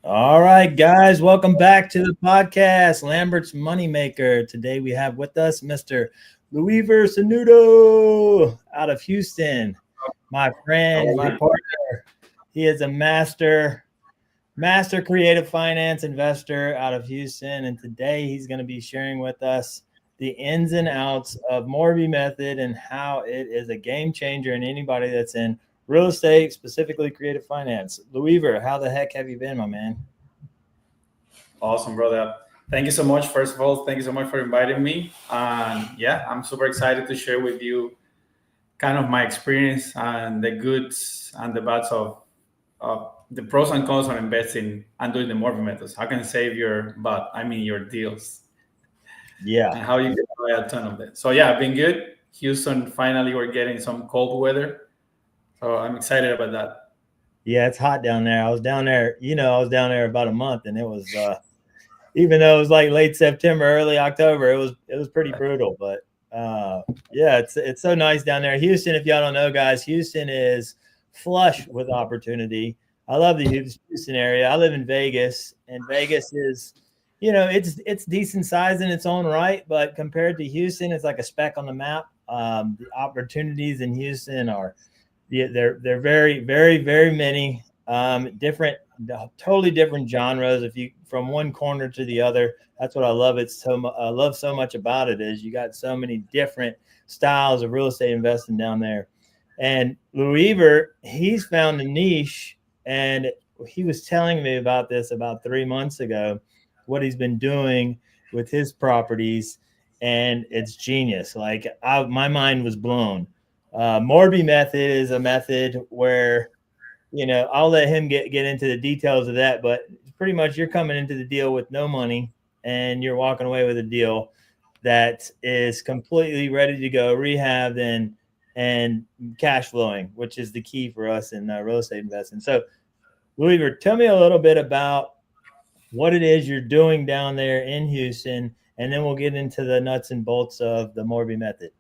All right, guys, welcome back to the podcast, Lambert's Moneymaker. Today we have with us Mr. Liuver Sanudo out of Houston. My friend, my partner. He is a master creative finance investor out of Houston, and today he's going to be sharing with us the ins and outs of Morby Method and how it is a game changer in anybody that's in real estate, specifically creative finance. Liuver, how the heck have you been, my man? Awesome, brother. Thank you so much. First of all, thank you so much for inviting me. And yeah, I'm super excited to share with you kind of my experience and the goods and the bads of the pros and cons of investing and doing the Morby methods. How can save your deals, Yeah. and how you can buy a ton of it. So yeah, I've been good. Houston, finally, we're getting some cold weather. So I'm excited about that. Yeah, it's hot down there. I was down there, I was down there about a month, and it was even though it was like late September, early October, it was pretty brutal. But yeah, it's so nice down there. Houston, if y'all don't know, guys, Houston is flush with opportunity. I love the Houston area. I live in Vegas, and Vegas is, it's decent size in its own right, but compared to Houston, it's like a speck on the map. The opportunities in Houston are, yeah, they're very, very, very many different, totally different genres. If you from one corner to the other, that's what I love. I love so much about it is you got so many different styles of real estate investing down there. And Liuver, he's found a niche, and he was telling me about this about 3 months ago, what he's been doing with his properties, and it's genius. Like my mind was blown. Morby Method is a method where, I'll let him get into the details of that, but pretty much you're coming into the deal with no money and you're walking away with a deal that is completely ready to go, rehab and cash flowing, which is the key for us in real estate investing. So, Liuver, tell me a little bit about what it is you're doing down there in Houston, and then we'll get into the nuts and bolts of the Morby Method.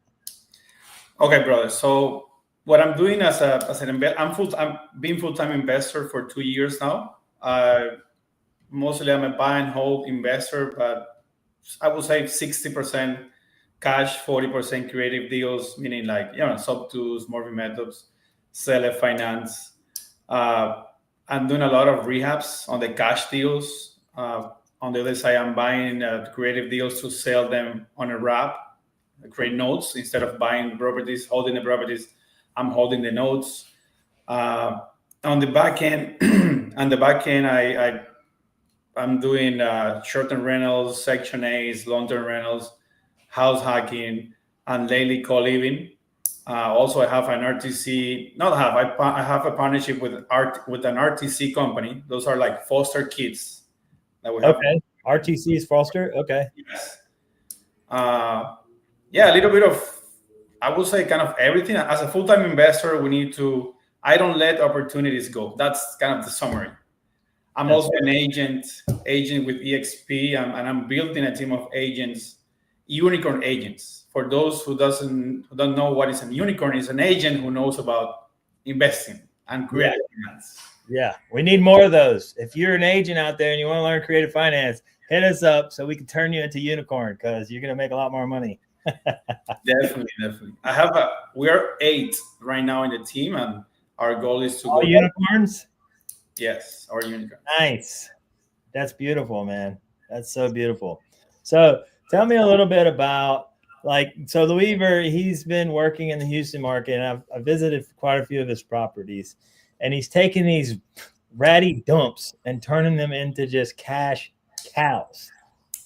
Okay, brother. So what I'm doing as an investor, I'm being full-time investor for 2 years now. Mostly I'm a buy and hold investor, but I would say 60% cash, 40% creative deals, meaning like, sub-twos, Morby methods, seller finance. I'm doing a lot of rehabs on the cash deals. On the other side, I'm buying creative deals to sell them on a wrap, create notes instead of buying the properties, holding the properties. I'm holding the notes. On the back end, I'm doing short-term rentals, Section 8s, long-term rentals, house hacking, and lately co-living. Also, I have an RTC. Not have I have a partnership with an RTC company. Those are like foster kids that we have. Okay, RTC is foster. Okay. Yes. Yeah, a little bit of, I would say, kind of everything. As a full-time investor, I don't let opportunities go. That's kind of the summary. I'm also an agent with EXP, and I'm building a team of agents, unicorn agents. For those who don't know what is a unicorn, is an agent who knows about investing and creative finance. Yeah, we need more of those. If you're an agent out there and you want to learn creative finance, hit us up so we can turn you into unicorn, because you're going to make a lot more money. Definitely. We are 8 right now in the team, and our goal is to go unicorns. Yes, our unicorn. Nice. That's beautiful, man. That's so beautiful. So tell me a little bit about, so Liuver, he's been working in the Houston market, and I've visited quite a few of his properties, and he's taking these ratty dumps and turning them into just cash cows.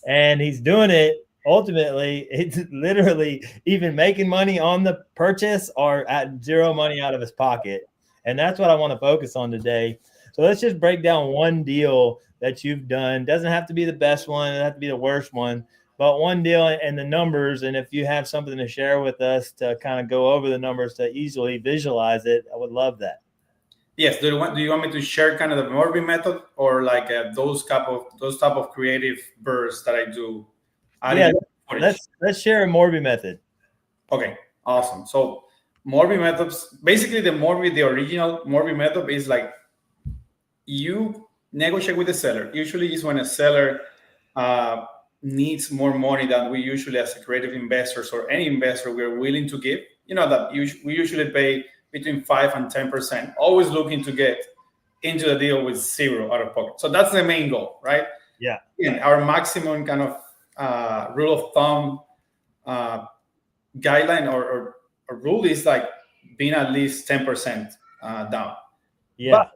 And he's doing it, ultimately, it's literally even making money on the purchase or at zero money out of his pocket. And that's what I want to focus on today. So let's just break down one deal that you've done. Doesn't have to be the best one. It doesn't have to be the worst one, but one deal and the numbers. And if you have something to share with us to kind of go over the numbers to easily visualize it, I would love that. Yes. Do you want me to share kind of the Morby method, or like those type of creative bursts that I do? Yeah, let's share a Morby method. Okay, awesome. So Morby methods, basically the original Morby method is like, you negotiate with the seller. Usually is when a seller needs more money than we usually, as a creative investors or any investor, we're willing to give. You know that we usually pay between 5 and 10%, always looking to get into the deal with zero out of pocket. So that's the main goal, right? Yeah. And our maximum kind of rule of thumb guideline or rule is like being at least 10% down. Yeah. But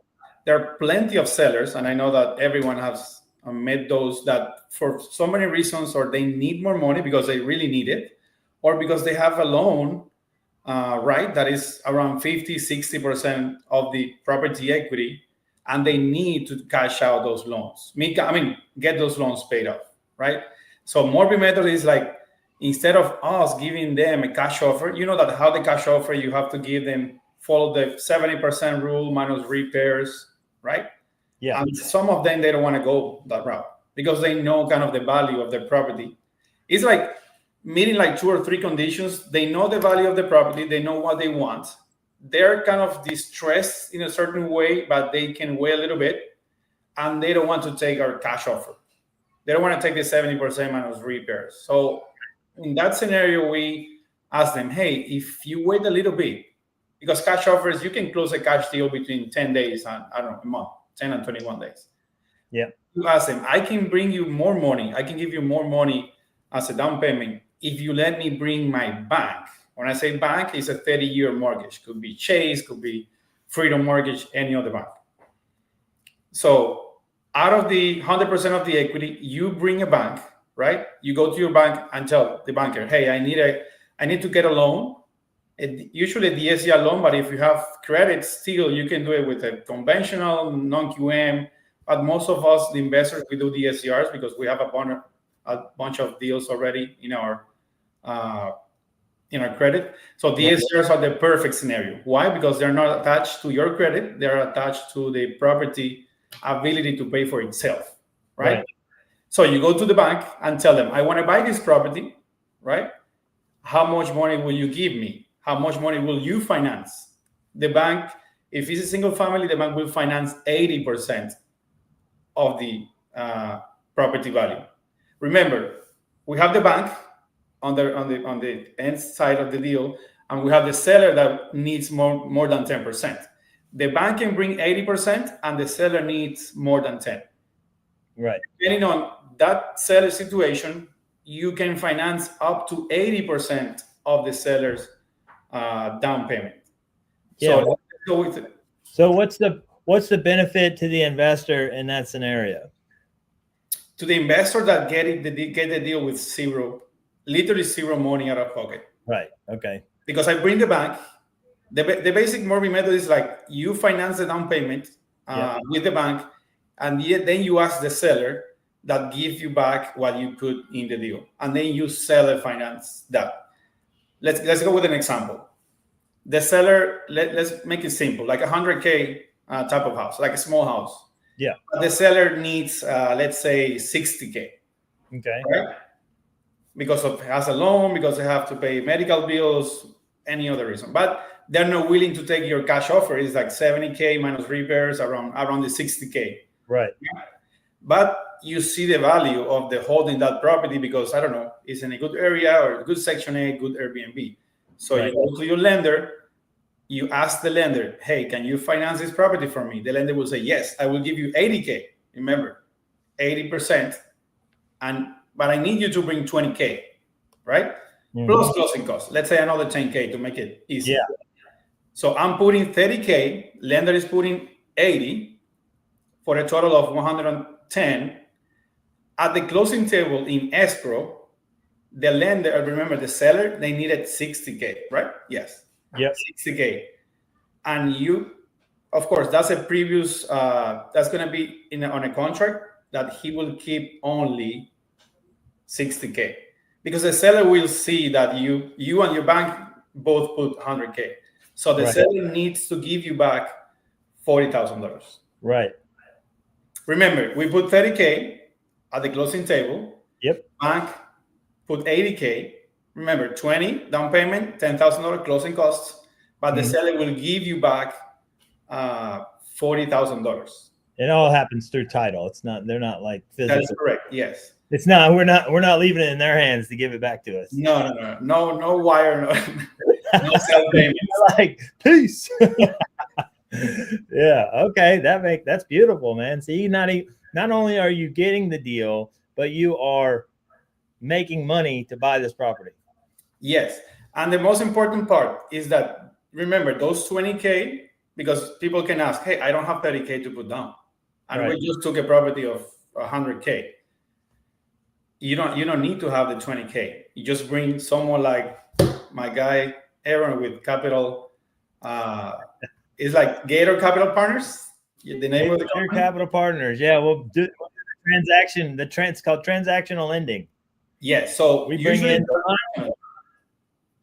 there are plenty of sellers, and I know that everyone has met those that for so many reasons, or they need more money because they really need it, or because they have a loan, right, that is around 50, 60% of the property equity, and they need to cash out those loans. I mean, get those loans paid off, right? So Morby Method is like, instead of us giving them a cash offer, you know that how the cash offer, you have to give them, follow the 70% rule minus repairs, right? Yeah. And some of them, they don't want to go that route because they know kind of the value of their property. It's like meeting like 2 or 3 conditions. They know the value of the property. They know what they want. They're kind of distressed in a certain way, but they can wait a little bit, and they don't want to take our cash offer. They don't want to take the 70% minus repairs. So in that scenario, we ask them, hey, if you wait a little bit, because cash offers, you can close a cash deal between 10 days and, I don't know, a month, 10 and 21 days. Yeah. You ask them, I can bring you more money. I can give you more money as a down payment if you let me bring my bank. When I say bank, it's a 30-year mortgage. Could be Chase, could be Freedom Mortgage, any other bank. So out of the 100% of the equity, you bring a bank, right? You go to your bank and tell the banker, hey, I need to get a loan. Usually a DSCR loan, but if you have credit still, you can do it with a conventional non-QM. But most of us, the investors, we do DSCRs because we have a bunch of deals already in our credit. So DSCRs are the perfect scenario. Why? Because they're not attached to your credit. They're attached to the property ability to pay for itself, right? So you go to the bank and tell them, I want to buy this property, right? How much money will you give me? How much money will you finance? The bank, if it's a single family, the bank will finance 80% of the property value. Remember, we have the bank on the end side of the deal, and we have the seller that needs more than 10%. The bank can bring 80%, and the seller needs more than 10. Right. Depending on that seller situation, you can finance up to 80% of the seller's down payment. Yeah. So what's the benefit to the investor in that scenario? To the investor that get the deal with literally zero money out of pocket. Right. Okay. Because I bring the bank. The basic Morby method is like you finance the down payment with the bank, and then you ask the seller that gives you back what you put in the deal, and then you seller finance that. Let's go with an example. The seller, let's make it simple, like 100K type of house, like a small house. Yeah. The seller needs, let's say, 60K. Okay. Right? Because it has a loan, because they have to pay medical bills, any other reason. But they're not willing to take your cash offer. It's like 70K minus repairs around the 60K. Right. But you see the value of the holding that property because, I don't know, it's in a good area or a good Section 8, good Airbnb. So you go to your lender, you ask the lender, hey, can you finance this property for me? The lender will say, yes, I will give you 80K. Remember, 80%. But I need you to bring 20K, right? Mm-hmm. Plus closing costs. Let's say another 10K to make it easy. Yeah. So I'm putting 30K, lender is putting 80 for a total of 110. At the closing table in escrow, the lender, remember the seller, they needed 60K, right? Yes. Yep. 60K. And you, of course, that's a previous, that's going to be on a contract that he will keep only 60K. Because the seller will see that you and your bank both put 100K. So the seller needs to give you back $40,000. Right. Remember, we put 30K at the closing table. Yep. Bank put 80K. Remember, 20 down payment, $10,000 closing costs, but the seller will give you back $40,000. It all happens through title. It's not. They're not like physical. That is correct. Yes. It's not. We're not leaving it in their hands to give it back to us. No wire. No self payments. Like peace. Yeah. Okay. That's beautiful, man. See, not only are you getting the deal, but you are making money to buy this property. Yes. And the most important part is that, remember, those 20K, because people can ask, hey, I don't have 30K to put down. And Right. we just took a property of 100K. You don't need to have the 20K. You just bring someone like my guy, Aaron, with Capital. It's like Gator Capital Partners, the name of the company. Capital Partners. Yeah. We'll do transaction. It's called transactional lending. Yes. So we bring in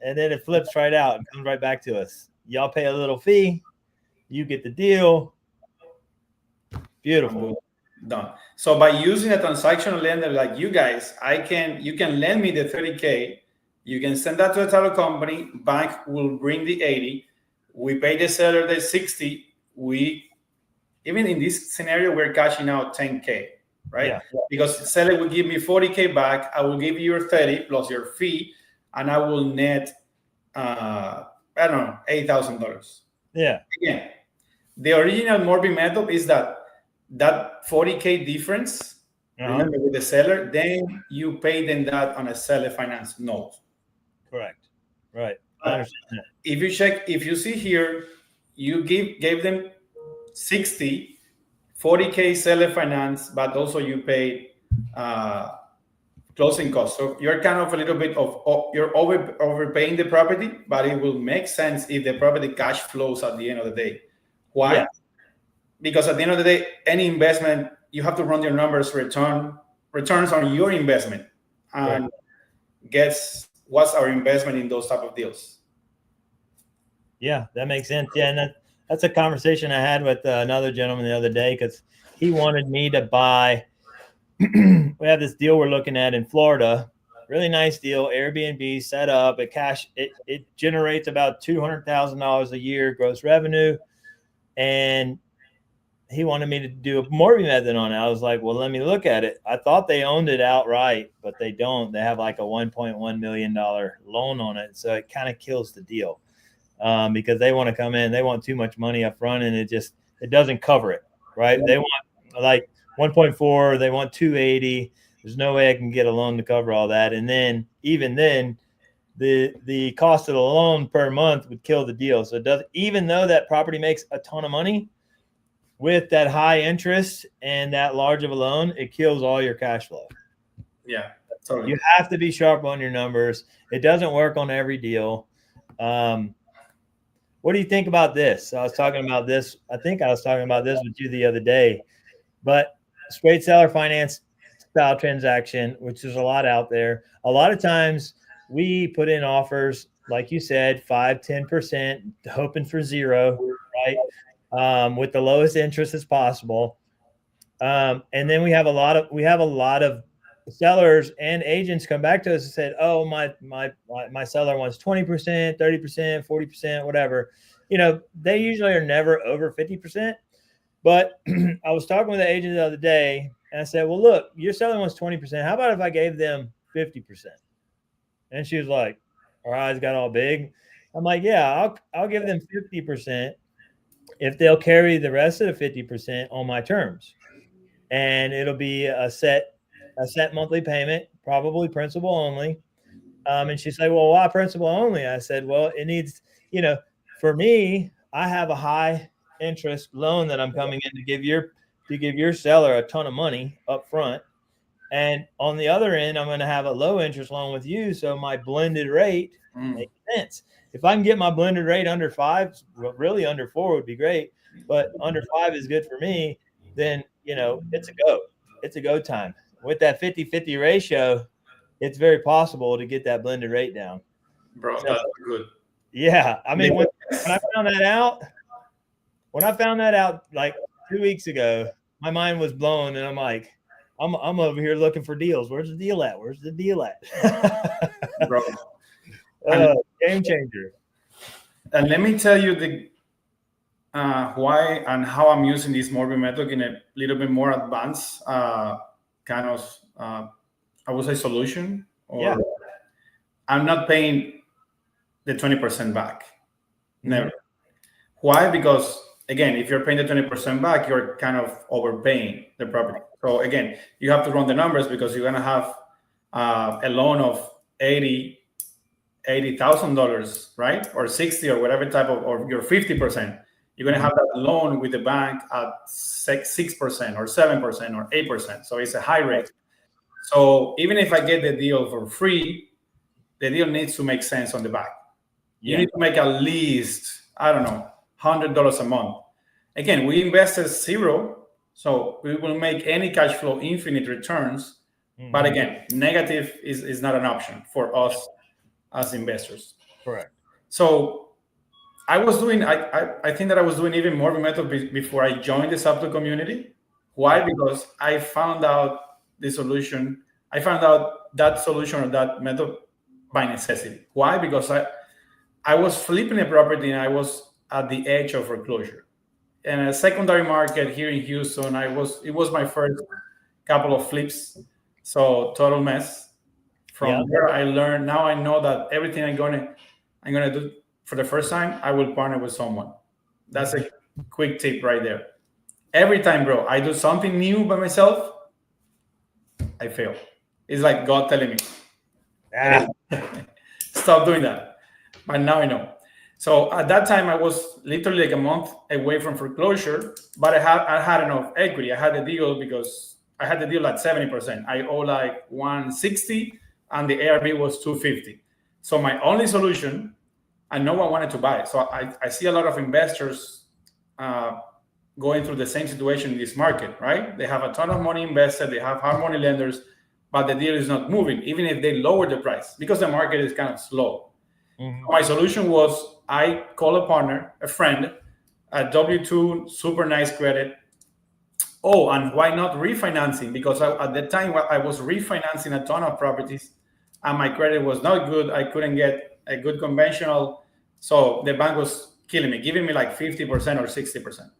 and then it flips right out and comes right back to us. Y'all pay a little fee, you get the deal. Beautiful. Done. So by using a transactional lender like you guys, you can lend me the 30K. You can send that to a title company. Bank will bring the 80. We pay the seller the 60. Even in this scenario, we're cashing out 10K, right? Yeah. Because the seller will give me 40K back. I will give you your 30 plus your fee, and I will net, I don't know, $8,000. Yeah. Again, the original Morby method is that 40K difference, remember, with the seller, then you pay them that on a seller finance note. Correct. Right. I understand that. If you see here, you gave them 60, 40K seller finance, but also you pay closing costs. So you're kind of a little bit you're overpaying the property, but it will make sense if the property cash flows at the end of the day. Why? Yeah. Because at the end of the day, any investment, you have to run your numbers, returns on your investment, and guess what's our investment in those type of deals. Yeah, that makes sense. Yeah, and that's a conversation I had with another gentleman the other day, because he wanted me to buy. We have this deal we're looking at in Florida. Really nice deal, Airbnb set up. It generates about $200,000 a year gross revenue, and he wanted me to do a Morby Method on it. I was like, well, let me look at it. I thought they owned it outright, but they don't. They have like a $1.1 million loan on it. So it kind of kills the deal because they want to come in. They want too much money up front, and it doesn't cover it, right? They want like 1.4. They want 280. There's no way I can get a loan to cover all that. And then even then, the cost of the loan per month would kill the deal. So it does, even though that property makes a ton of money, with that high interest and that large of a loan, it kills all your cash flow. Yeah, totally. You have to be sharp on your numbers. It doesn't work on every deal. What do you think about this? I was talking about this with you the other day, but straight seller finance style transaction, which is a lot out there. A lot of times we put in offers, like you said, 5-10%, hoping for zero, right? With the lowest interest as possible. And then we have a lot of sellers and agents come back to us and said, oh, my seller wants 20%, 30%, 40%, whatever. They usually are never over 50%. But I was talking with an agent the other day, and I said, well, look, your seller wants 20%. How about if I gave them 50%? And she was like, her eyes got all big. I'm like, yeah, I'll give them 50%. If they'll carry the rest of the 50% on my terms, and it'll be a set monthly payment, probably principal only. And she's like, well, why principal only? I said, well, it needs, for me, I have a high interest loan that I'm coming in to give your seller a ton of money up front. And on the other end, I'm going to have a low interest loan with you. So my blended rate makes sense. If I can get my blended rate under 5, really under 4 would be great, but under 5 is good for me, then, it's a go. It's a go time. With that 50-50 ratio, it's very possible to get that blended rate down. Bro, so, that's good. Yeah. I mean, when I found that out like 2 weeks ago, my mind was blown, and I'm like, I'm over here looking for deals. Where's the deal at? Bro. Game changer. And let me tell you why and how I'm using this Morby method in a little bit more advanced kind of, I would say, solution. Or I'm not paying the 20% back. Never. Mm-hmm. Why? Because again, if you're paying the 20% back, you're kind of overpaying the property. So again, you have to run the numbers because you're gonna have a loan of $80,000, right? Or 60 or whatever type of, or your 50%. You're gonna have that loan with the bank at 6% or 7% or 8%. So it's a high rate. So even if I get the deal for free, the deal needs to make sense on the back. You need to make at least, I don't know, $100 a month. Again, we invested zero, so we will make any cash flow infinite returns. Mm-hmm. But again, negative is not an option for us as investors. Correct. So I think that I was doing even more method before I joined the Subto community. Why? Because I found out the solution. I found out that solution or that method by necessity. Why? Because I was flipping a property and I was at the edge of foreclosure. And a secondary market here in Houston, it was my first couple of flips. So total mess. From there, I learned. Now I know that everything I'm gonna do for the first time, I will partner with someone. That's a quick tip right there. Every time, bro, I do something new by myself, I fail. It's like God telling me, hey, stop doing that. But now I know. So at that time, I was literally like a month away from foreclosure, but I had enough equity. I had the deal because I had the deal at 70%. I owe like 160, and the ARV was 250. So my only solution, and no one wanted to buy. So I see a lot of investors going through the same situation in this market, right? They have a ton of money invested, they have hard money lenders, but the deal is not moving, even if they lower the price, because the market is kind of slow. Mm-hmm. My solution was I call a partner, a friend, a W-2, super nice credit. Oh, and why not refinancing? Because at the time I was refinancing a ton of properties and my credit was not good. I couldn't get a good conventional. So the bank was killing me, giving me like 50% or 60%.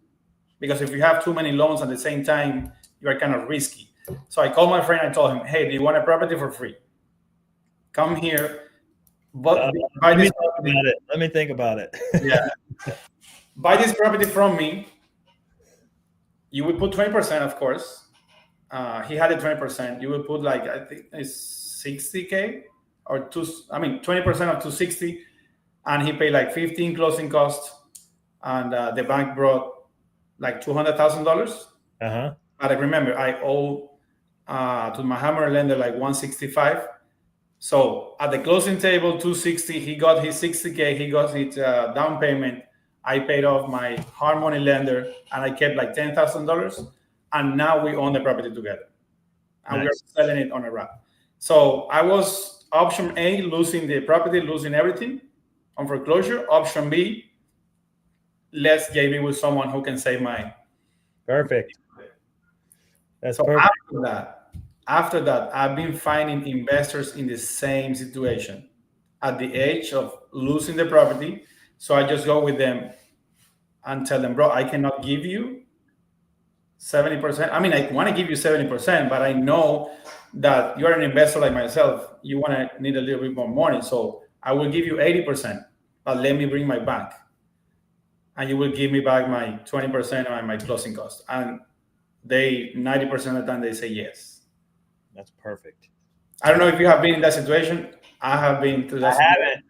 Because if you have too many loans at the same time, you are kind of risky. So I called my friend and told him, hey, do you want a property for free? Come here. But buy this property. Let me think about it. Yeah. Buy this property from me. You would put 20%, of course. He had a 20%. You would put like, I think it's 60K or 20% of 260. And he paid like 15 closing costs. And the bank brought like $200,000. Uh-huh. But I remember I owe to my hammer lender like 165. So at the closing table, 260, he got his 60K, he got his down payment. I paid off my hard money lender and I kept like $10,000. And now we own the property together. And we're selling it on a wrap. So I was option A, losing the property, losing everything on foreclosure. Option B, let's JV with someone who can save mine. Perfect. That's so perfect. After that, I've been finding investors in the same situation at the age of losing the property. So I just go with them and tell them, bro, I cannot give you 70%. I mean, I want to give you 70%, but I know that you're an investor like myself. You want to need a little bit more money. So I will give you 80%, but let me bring my bank. And you will give me back my 20% on my closing cost. And 90% of the time, they say yes. That's perfect. I don't know if you have been in that situation. I have been through that. I haven't.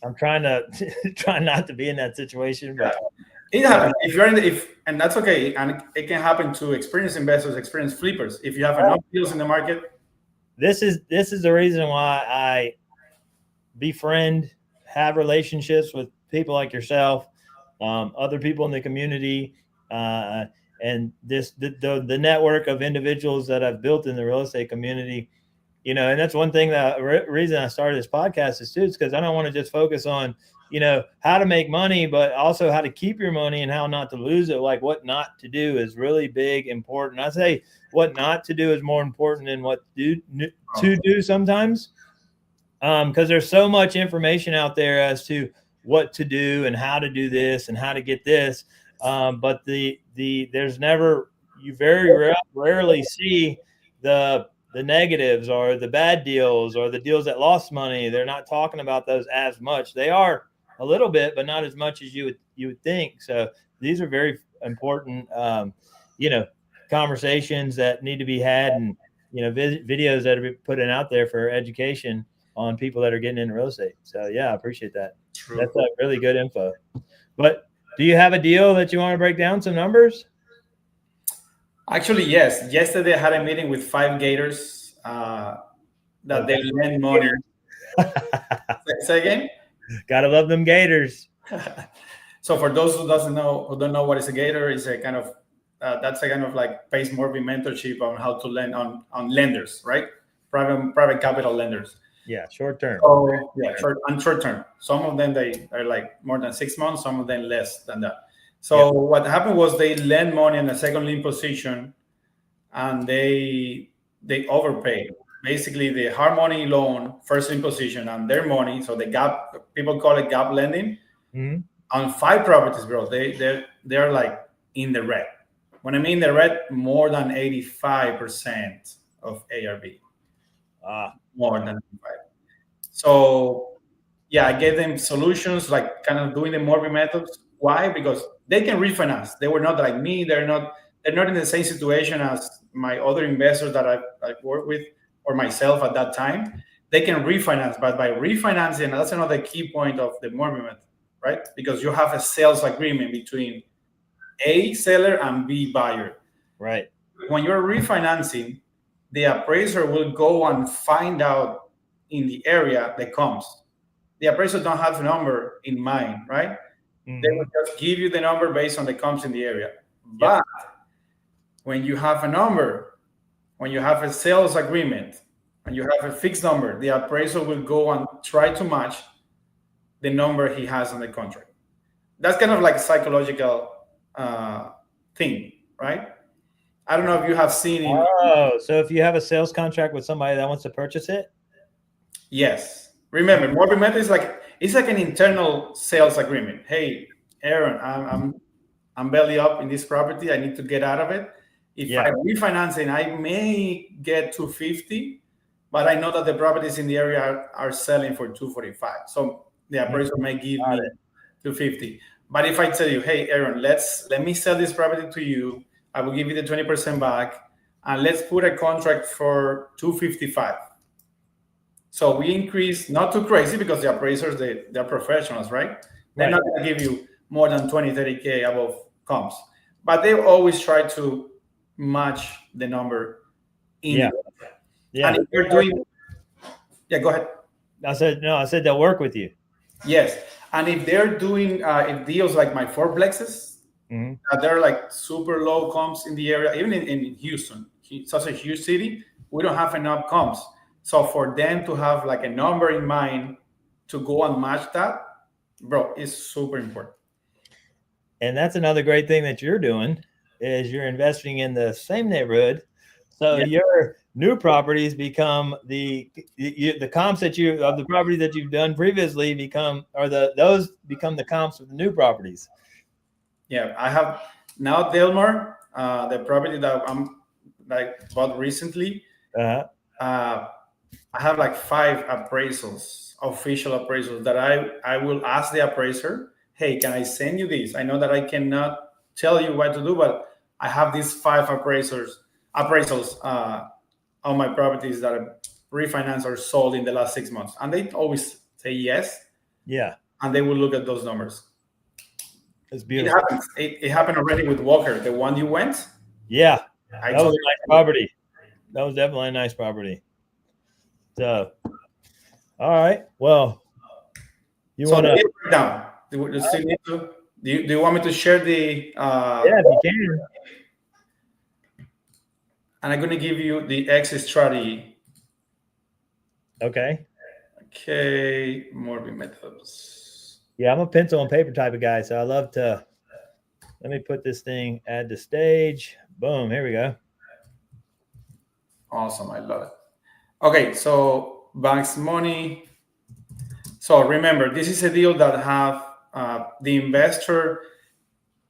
I'm trying not to be in that situation, but it happens. If you're and that's okay. And it can happen to experienced investors, experienced flippers. If you have enough deals in the market. This is the reason why I befriend, have relationships with people like yourself, other people in the community, and the network of individuals that I've built in the real estate community, and that's one thing reason I started this podcast is because I don't want to just focus on, how to make money, but also how to keep your money and how not to lose it. Like what not to do is really big, important. I say what not to do is more important than what to do sometimes. Because there's so much information out there as to what to do and how to do this and how to get this. But there's never, you very rarely see the negatives or the bad deals or the deals that lost money. They're not talking about those as much. They are a little bit, but not as much as you would think. So these are very important, conversations that need to be had, and videos that are putting out there for education on people that are getting into real estate. So yeah, I appreciate that. True. That's a really good info. But do you have a deal that you want to break down some numbers? Actually, yes. Yesterday I had a meeting with 5 Gators that they lend money. Say again? Gotta love them Gators. So for those who don't know what is a Gator, is a kind of that's a kind of like pays Morby mentorship on how to lend on lenders, right? Private capital lenders. Yeah, short term. So yeah, short term. Some of them they are like more than 6 months. Some of them less than that. So what happened was they lend money in a second lien position, and they overpay. Basically, the hard money loan, first lien position, and their money. So the gap, people call it gap lending. Mm-hmm. On 5 properties, bro, they're like in the red. When I mean the red, more than 85% of ARV. More than 85. So yeah, I gave them solutions, like kind of doing the Morby methods. Why? Because they can refinance. They were not like me. They're not in the same situation as my other investors that I work with, or myself at that time. They can refinance, but by refinancing, that's another key point of the Morby method, right? Because you have a sales agreement between A seller and B buyer. Right. When you're refinancing, the appraiser will go and find out in the area the comps. The appraiser don't have a number in mind, right? Mm-hmm. They will just give you the number based on the comps in the area. But when you have a number, when you have a sales agreement, and you have a fixed number, the appraiser will go and try to match the number he has on the contract. That's kind of like a psychological thing, right? I don't know if you have seen it. So if you have a sales contract with somebody that wants to purchase it? Yes. Remember, Morby Method is like, it's like an internal sales agreement. Hey, Aaron, I'm belly up in this property. I need to get out of it. If I refinance it, I may get 250, but I know that the properties in the area are selling for 245. So the appraiser may give me 250. But if I tell you, hey, Aaron, let me sell this property to you. I will give you the 20% back, and let's put a contract for 255. So we increase, not too crazy, because the appraisers, they're professionals, right? They're not going to give you more than 20, 30K above comps. But they always try to match the number in. Yeah. And if you're doing, go ahead. I said they'll work with you. Yes. And if they're doing if deals like my fourplexes, they're like super low comps in the area, even in Houston, such a huge city, we don't have enough comps. So for them to have like a number in mind to go and match that, bro, is super important. And that's another great thing that you're doing, is you're investing in the same neighborhood. So your new properties become the comps that of the property that you've done previously those become the comps of the new properties. Yeah, I have now Delmar, the property that I'm like bought recently. I have like 5 appraisals, official appraisals, that I will ask the appraiser, hey, can I send you this? I know that I cannot tell you what to do, but I have these 5 appraisals on my properties that are refinanced or sold in the last 6 months. And they always say yes. Yeah. And they will look at those numbers. It's beautiful. It happened already with Walker, the one you went. Yeah. That was a nice property. That was definitely a nice property. So, all right. Well, you want to break down? Do you want me to share the? Yeah, if you can. And I'm going to give you the exit strategy. Okay. Morby methods. Yeah, I'm a pencil and paper type of guy, so I love to. Let me put this thing, add to stage. Boom. Here we go. Awesome. I love it. Okay, so bank's money. So remember, this is a deal that have the investor,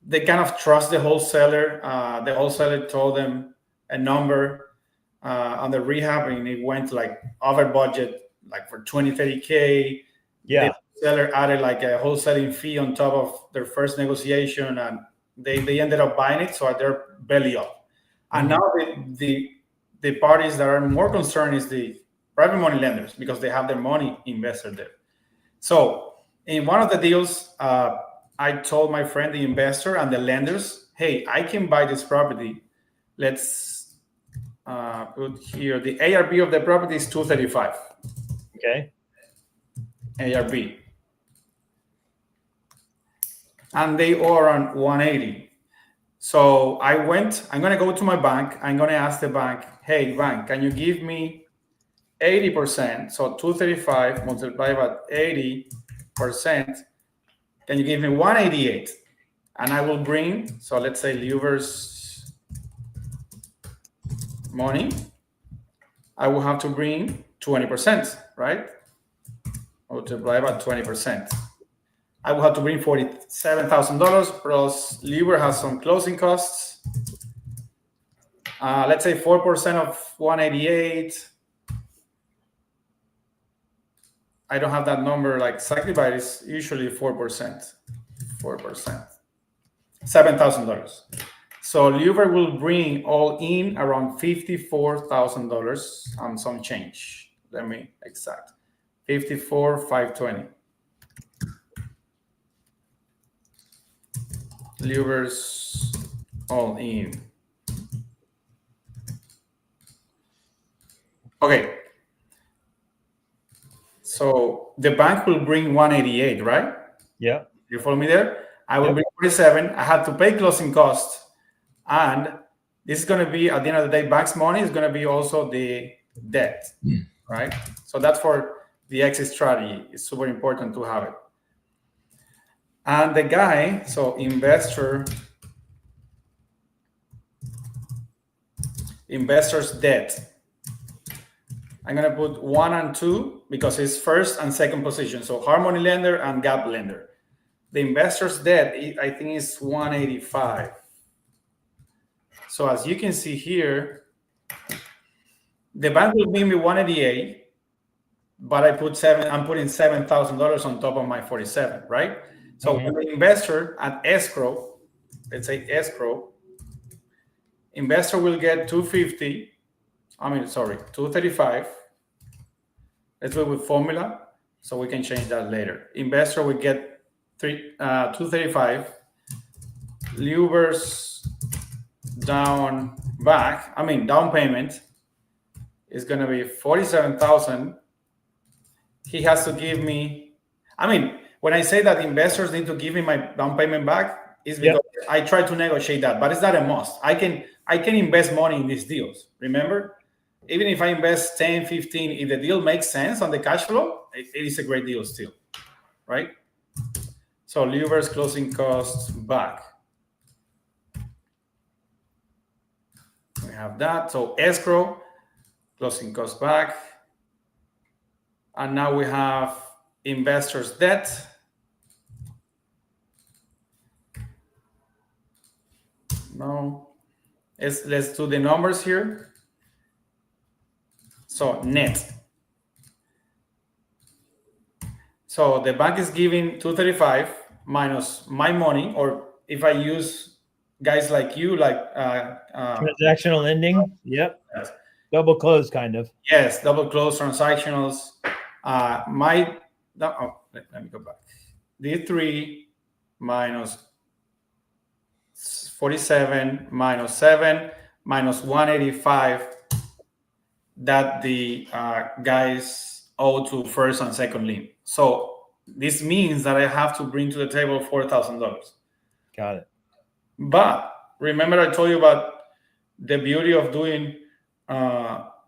they kind of trust the wholesaler. The wholesaler told them a number on the rehab, and it went like over budget, like for 20, 30K. Yeah. The seller added like a wholesaling fee on top of their first negotiation, and they ended up buying it, so they're belly up. And now the parties that are more concerned is the private money lenders, because they have their money invested there. So in one of the deals, I told my friend, the investor and the lenders, hey, I can buy this property. Let's put here, the ARB of the property is 235. Okay. ARB. And they are on 180. So I'm going to go to my bank. I'm going to ask the bank, hey, bank, can you give me 80%? So 235 multiplied by 80%. Can you give me 188? And I will bring, so let's say Liuver's money. I will have to bring 20%, right? Multiply by 20%. I will have to bring $47,000 plus Liuver has some closing costs. Let's say 4% of 188. I don't have that number like exactly, but it's usually 4%. $7,000. So Liuver will bring all in around $54,000 and some change. Let me exact. 54,520. Liuver's all in. Okay. So the bank will bring 188, right? Yeah. You follow me there? I will bring 47. I had to pay closing costs. And this is going to be, at the end of the day, bank's money is going to be also the debt, right? So that's for the exit strategy. It's super important to have it. And the guy, so investor's debt. I'm going to put 1 and 2 because it's first and second position. So Harmony lender and Gap lender. The investor's debt, I think, is 185. So as you can see here, the bank will give me 188, but I'm putting $7,000 on top of my 47, right? So when the investor at escrow, let's say escrow, investor will get 235. Let's do it with formula, so we can change that later. Investor will get 235. Liuver's down payment is going to be 47,000. He has to give me. When I say that investors need to give me my down payment back, is because I try to negotiate that, but it's not a must. I can invest money in these deals. Remember, even if I invest 10, 15, if the deal makes sense on the cash flow, it is a great deal still, right? So Liuver's closing costs back. We have that. So escrow, closing costs back. And now we have investor's debt. No. Let's do the numbers here. So net. So the bank is giving 235 minus my money, or if I use guys like you, like transactional lending. Yep. Double close, kind of. Yes, double close transactionals. Let me go back. D3 minus 47 minus 7 minus 185 that the guys owe to first and second lien. So this means that I have to bring to the table $4,000. Got it. But remember, I told you about the beauty of doing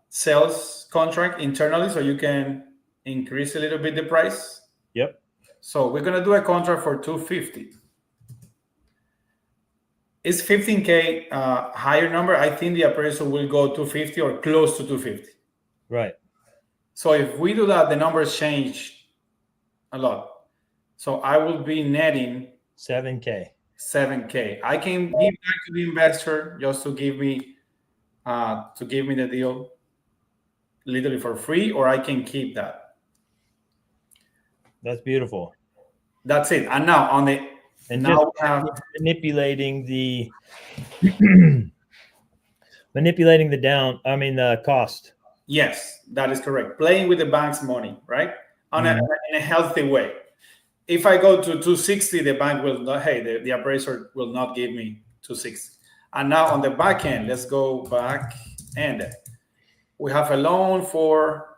sales contract internally, so you can increase a little bit the price. Yep. So we're gonna do a contract for 250. Is 15K higher number? I think the appraisal will go 250 or close to 250. Right. So if we do that, the numbers change a lot. So I will be netting $7K. $7K. I can give back to the investor just to give me the deal literally for free, or I can keep that. That's beautiful. That's it. And now on the just manipulating the the cost. Yes, that is correct. Playing with the bank's money, right? In a healthy way. If I go to 260, the bank will not, the appraiser will not give me 260. And now on the back end, let's go back end. We have a loan for,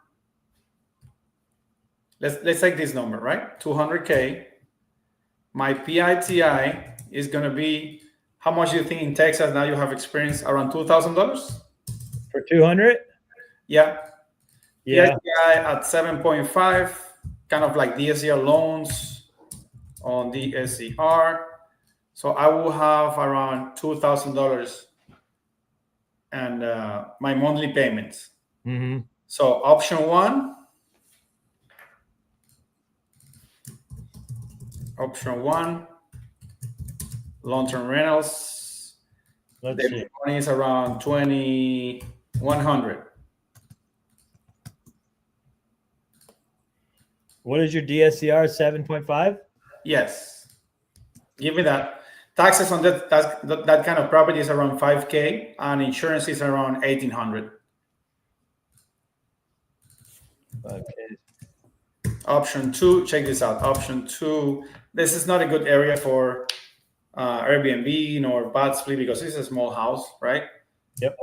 let's take this number, right? 200K. My PITI is going to be, how much do you think in Texas now you have experience? Around $2,000? For 200? Yeah. Yeah. PITI at 7.5, kind of like DSCR loans on DSCR. So I will have around $2,000 and my monthly payments. Mm-hmm. So option one, long-term rentals. The money is around 2,100. What is your DSCR? 7.5? Yes. Give me that. Taxes on that kind of property is around 5K, and insurance is around 1,800. Okay. Option two, check this out. Option two, this is not a good area for Airbnb nor Batsplit because it's a small house, right? Yep.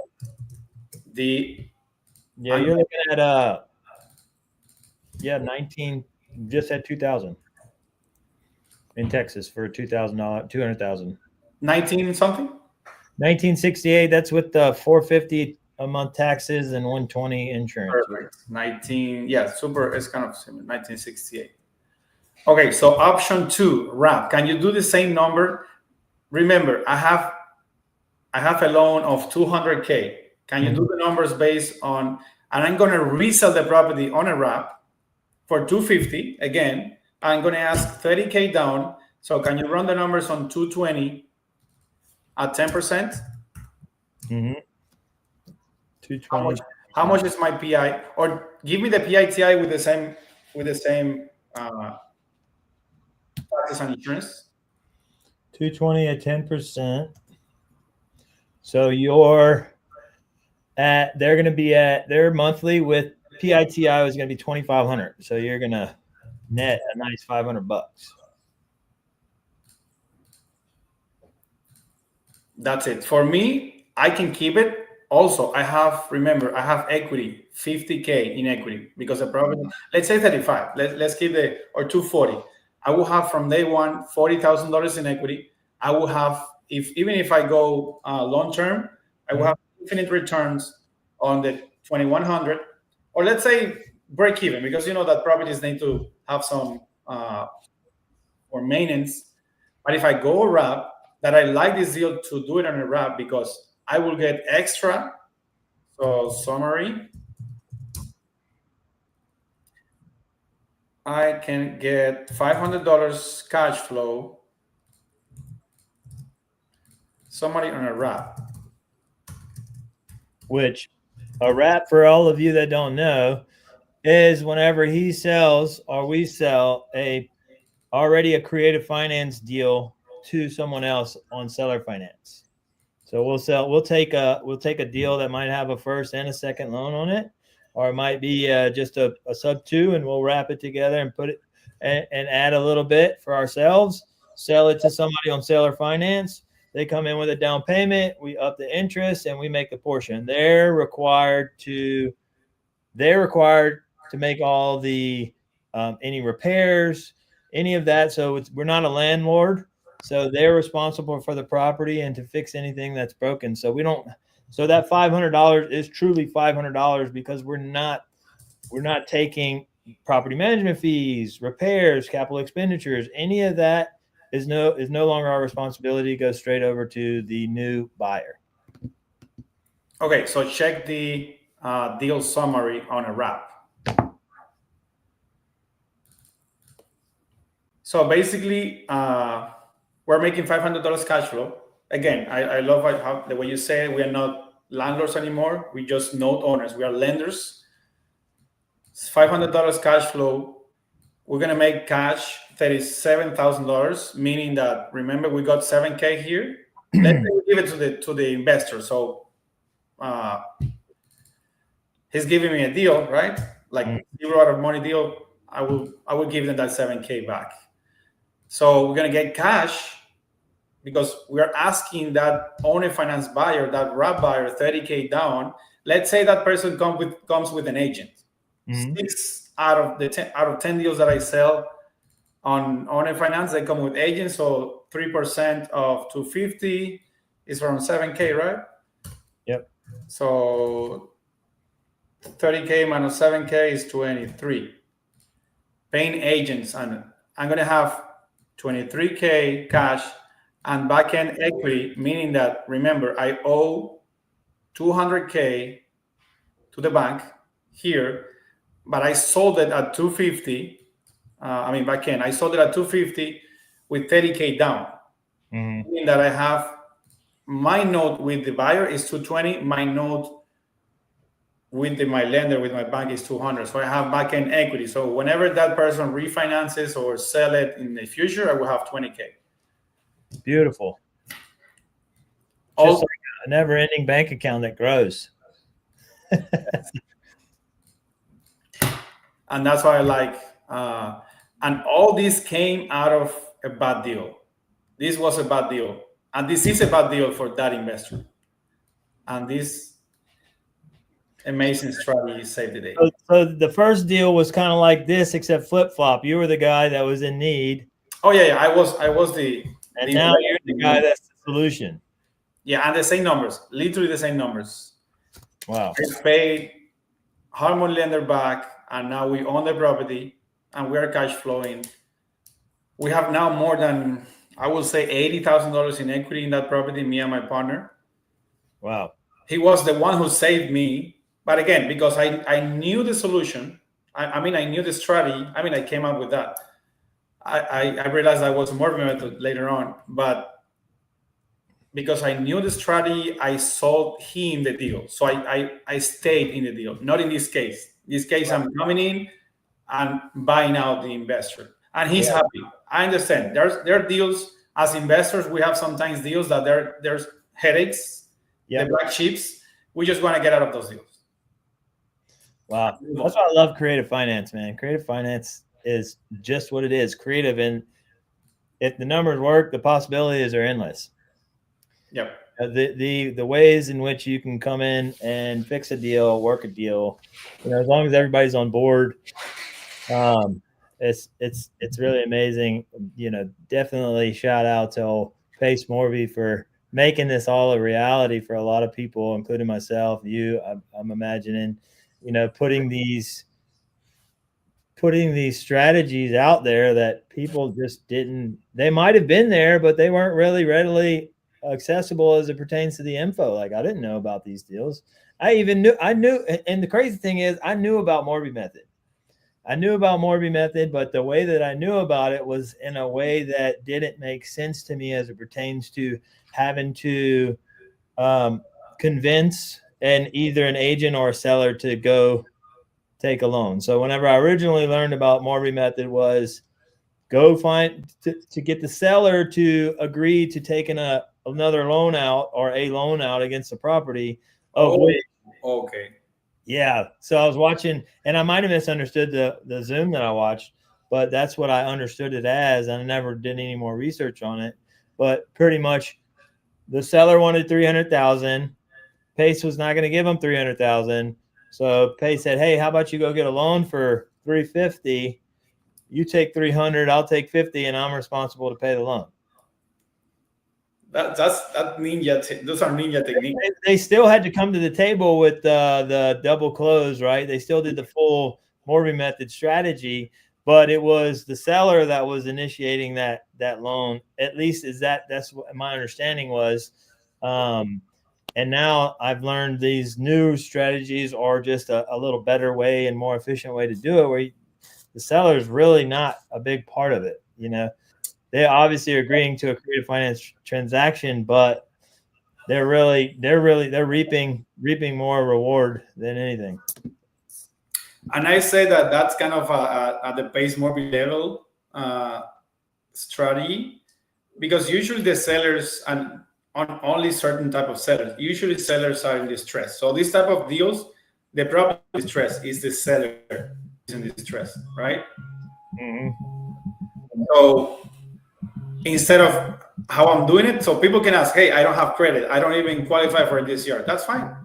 You're looking at 19, just at 2,000 in Texas for $2,000, 200,000. 19 something? 1968. That's with the 450 a month taxes and 120 insurance. Perfect. 19. Yeah, super. It's kind of similar. 1968. Okay, so option two, wrap. Can you do the same number? Remember, I have a loan of 200K. Can you do the numbers based on? And I'm going to resell the property on a wrap for 250. Again, I'm going to ask 30K down. So can you run the numbers on 220 at 10%? Mm-hmm. 220. How much is my PI? Or give me the PITI with the same taxes and insurance. 220 at 10%. So they're going to be at their monthly with PITI is going to be 2,500. So you're going to net a nice $500. That's it. For me, I can keep it. Also, I have equity, 50K in equity because the property, let's say 35. Let's keep or 240. I will have from day one $40,000 in equity. I will have, even if I go long term, I will have infinite returns on the 2,100, or let's say break even, because you know that properties need to have some or maintenance. But if I go a wrap, that I like this deal to do it on a wrap because I will get extra. So summary, I can get $500 cash flow. Summary on a wrap. Which a wrap, for all of you that don't know, is whenever he sells or we sell already a creative finance deal to someone else on seller finance. So we'll take a deal that might have a first and a second loan on it, or it might be just a sub two, and we'll wrap it together and put it and add a little bit for ourselves, sell it to somebody on seller finance. They come in with a down payment, we up the interest, and we make a portion. They're required to make all the any repairs, any of that. So we're not a landlord. So they're responsible for the property and to fix anything that's broken. So so that $500 is truly $500 because we're not taking property management fees, repairs, capital expenditures. Any of that is no longer our responsibility. It goes straight over to the new buyer. Okay, so check the deal summary on a wrap. So basically, we're making $500 cash flow. Again, I love how the way you say it, we are not landlords anymore. We just note owners. We are lenders. It's $500 cash flow. We're gonna make cash $37,000, meaning that, remember, we got 7K here. Let's say we give it to the investor. So he's giving me a deal, right? Like zero out of money deal. I will give them that 7K back. So we're gonna get cash because we're asking that owner finance buyer, that wrap buyer, 30K down. Let's say that person comes with an agent. 6 out of 10 deals that I sell on owner finance, they come with agents. So 3% of 250 is around 7K, right? Yep. So 30K minus 7K is 23. Paying agents, and I'm gonna have 23K cash and back-end equity, meaning that, remember, I owe 200K to the bank here, but I sold it at 250. Back-end, I sold it at 250 with 30K down, meaning that I have my note with the buyer is 220, my note with my lender, with my bank, is 200. So I have back-end equity. So whenever that person refinances or sell it in the future, I will have 20K. Beautiful. Just like a never-ending bank account that grows. And that's why I like, and all this came out of a bad deal. This was a bad deal. And this is a bad deal for that investor. And this amazing strategy saved the day. So the first deal was kind of like this, except flip-flop. You were the guy that was in need. Oh, yeah. I was the... And now you're the guy that's the solution. Yeah, and the same numbers. Literally the same numbers. Wow. I paid Harmon lender back, and now we own the property, and we are cash flowing. We have now more than, I will say, $80,000 in equity in that property, me and my partner. Wow. He was the one who saved me. But again, because I knew the solution, I knew the strategy. I came up with that. I realized I was Morby Method later on, but because I knew the strategy, I sold him the deal. So I stayed in the deal, not in this case. In this case, I'm coming in and buying out the investor. And he's happy. I understand. There are deals, as investors, we have sometimes deals that there's headaches, the black sheeps. We just want to get out of those deals. Wow. That's why I love creative finance, man. Creative finance is just what it is, creative. And if the numbers work, the possibilities are endless. Yep. The ways in which you can come in and fix a deal, work a deal, as long as everybody's on board, it's really amazing. Definitely shout out to Pace Morby for making this all a reality for a lot of people, including myself, you. I'm imagining, putting these strategies out there that people just didn't. They might have been there, but they weren't really readily accessible as it pertains to the info. Like, I didn't know about these deals. I knew, and the crazy thing is, I knew about Morby Method. But the way that I knew about it was in a way that didn't make sense to me as it pertains to having to convince either an agent or a seller to go take a loan. So whenever I originally learned about Morby Method was go find to get the seller to agree to taking another loan out or a loan out against the property. Okay. Yeah. So I was watching, and I might have misunderstood the Zoom that I watched, but that's what I understood it as. I never did any more research on it, but pretty much the seller wanted 300,000. Pace was not going to give him 300,000. So Pace said, "Hey, how about you go get a loan for 350? You take 300, I'll take 50, and I'm responsible to pay the loan." That ninja. Those are ninja techniques. They still had to come to the table with the double close, right? They still did the full Morby Method strategy, but it was the seller that was initiating that loan. At least that's what my understanding was. And now I've learned these new strategies are just a little better way and more efficient way to do it, where the seller is really not a big part of it. You know, they obviously are agreeing to a creative finance transaction, but they're reaping more reward than anything. And I say that that's kind of at the base Morby level strategy, because usually the sellers, and on only certain type of sellers, usually sellers are in distress. So this type of deals, the problem with distress is the seller is in distress, right? Mm-hmm. So instead of how I'm doing it, so people can ask, hey, I don't have credit, I don't even qualify for this year. That's fine.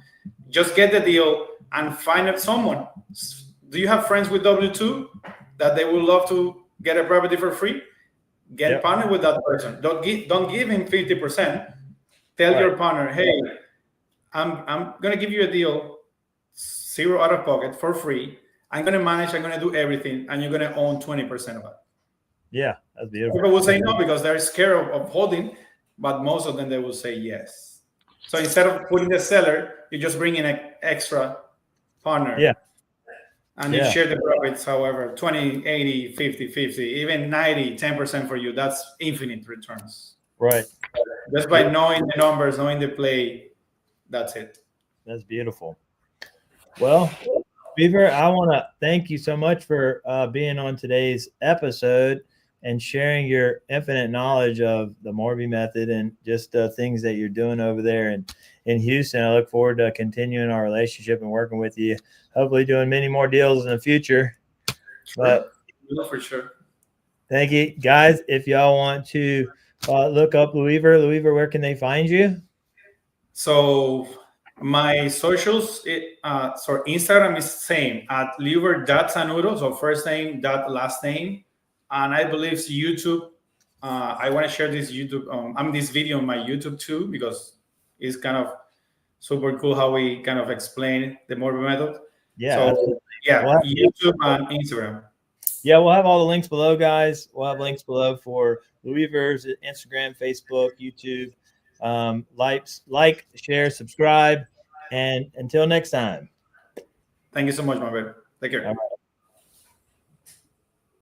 Just get the deal and find someone. Do you have friends with W-2 that they would love to get a property for free? Get partnered with that person. Don't give him 50%. Tell your partner, hey, I'm gonna give you a deal, zero out of pocket for free. I'm gonna manage, I'm gonna do everything, and you're gonna own 20% of it. Yeah, that's beautiful. People will say no because they're scared of holding, but most of them they will say yes. So instead of putting the seller, you just bring in an extra partner. Yeah. And you share the profits, however, 20, 80, 50, 50, even 90, 10% for you. That's infinite returns. Right. Just by knowing the numbers, knowing the play, that's it. That's beautiful. Well, Beaver, I want to thank you so much for being on today's episode and sharing your infinite knowledge of the Morby Method and just things that you're doing over there in Houston. I look forward to continuing our relationship and working with you, hopefully doing many more deals in the future. But for sure. Thank you, guys. If y'all want to look up Liuver, where can they find you? So my socials, so Instagram is same at Liuver.Sanudo, so first name dot last name, and I believe it's YouTube. I want to share this YouTube. This video on my YouTube too, because it's kind of super cool how we kind of explain the Morby Method. Yeah. So YouTube and Instagram. Yeah, we'll have all the links below, guys. We'll have links below for Liuver's Instagram, Facebook, YouTube. Like, share, subscribe, and until next time. Thank you so much, my baby. Take care.